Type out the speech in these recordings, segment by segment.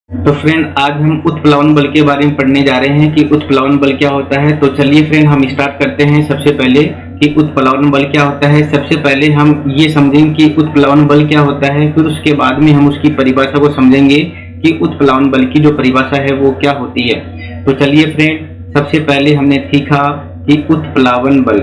तो फ्रेंड आज हम उत्प्लावन बल के बारे में पढ़ने जा रहे हैं कि उत्प्लावन बल क्या होता है। तो चलिए फ्रेंड हम स्टार्ट करते हैं। सबसे पहले कि उत्प्लावन बल क्या होता है, सबसे पहले हम ये समझेंगे कि उत्प्लावन बल क्या होता है, फिर उसके बाद में हम उसकी परिभाषा को समझेंगे कि उत्प्लावन बल की जो परिभाषा है वो क्या होती है। तो चलिए फ्रेंड सबसे पहले हमने सीखा कि उत्प्लावन बल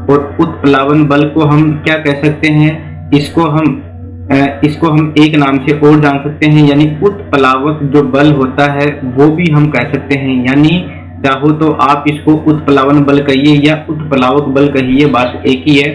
और उत्प्लावन बल को हम क्या कह सकते हैं, इसको हम एक नाम से और जान सकते हैं, यानी उत्प्लावक जो बल होता है वो भी हम कह सकते हैं। यानी चाहो तो आप इसको उत्प्लावन बल कहिए या उत्प्लावक बल कहिए, बात एक ही है।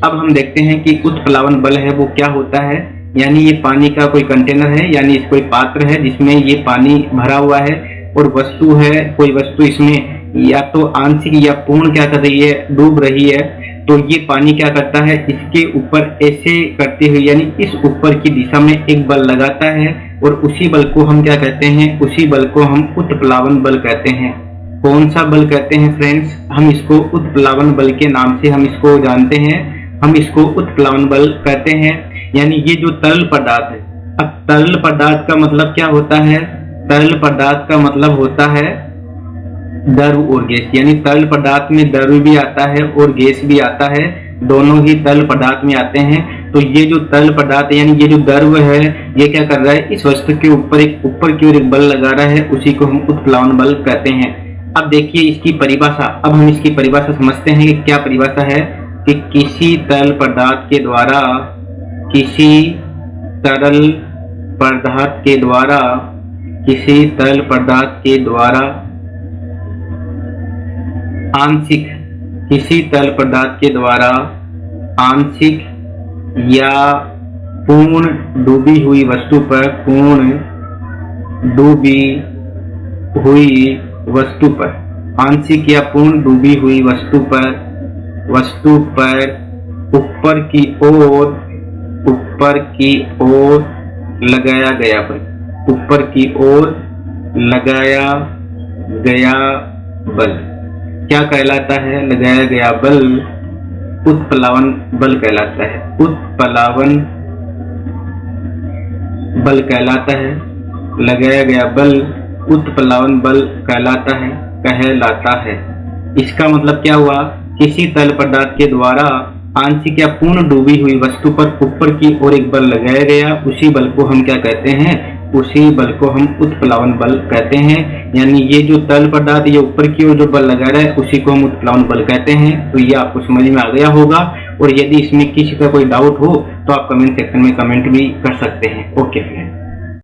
अब हम देखते हैं कि उत्प्लावन बल है वो क्या होता है। यानी ये पानी का कोई कंटेनर है, यानी कोई पात्र है जिसमें ये पानी भरा हुआ है और वस्तु है, कोई वस्तु इसमें या तो आंशिक या पूर्ण क्या कर रही है, डूब रही है। तो ये पानी क्या करता है, इसके ऊपर ऐसे करते हुए यानी इस ऊपर की दिशा में एक बल लगाता है और उसी बल को हम क्या कहते हैं, उसी बल को हम उत्प्लावन बल कहते हैं। कौन सा बल कहते हैं फ्रेंड्स, हम इसको उत्प्लावन बल के नाम से हम इसको जानते हैं, हम इसको उत्प्लावन बल कहते हैं। यानी ये जो तरल पदार्थ है, अब तरल पदार्थ का मतलब क्या होता है, तरल पदार्थ का मतलब होता है द्रव और गैस। यानी तरल पदार्थ में द्रव भी आता है और गैस भी आता है, दोनों ही तरल पदार्थ में आते हैं। तो ये जो तरल पदार्थ यानी ये जो द्रव है ये क्या कर रहा है, इस वस्तु के ऊपर की ओर एक बल लगा रहा है, उसी को हम उत्प्लावन बल कहते हैं। अब देखिए इसकी परिभाषा, अब हम इसकी परिभाषा समझते हैं कि क्या परिभाषा है, कि किसी तरल पदार्थ के द्वारा आंशिक या पूर्ण डूबी हुई वस्तु पर आंशिक या पूर्ण डूबी हुई वस्तु पर ऊपर की ओर लगाया गया बल क्या कहलाता है, लगाया गया बल उत्प्लावन बल कहलाता है। उत्प्लावन बल कहलाता है, लगाया गया बल उत्प्लावन बल कहलाता है। इसका मतलब क्या हुआ, किसी तरल पदार्थ के द्वारा आंशिक या पूर्ण डूबी हुई वस्तु पर ऊपर की ओर एक बल लगाया गया, उसी बल को हम क्या कहते हैं, उसी बल को हम उत्प्लावन बल कहते हैं। यानी ये जो तरल पदार्थ ये ऊपर की ओर जो बल लगा रहा है उसी को हम उत्प्लावन बल कहते हैं। तो ये आपको समझ में आ गया होगा, और यदि इसमें किसी का कोई डाउट हो तो आप कमेंट सेक्शन में कमेंट भी कर सकते हैं। Okay friend.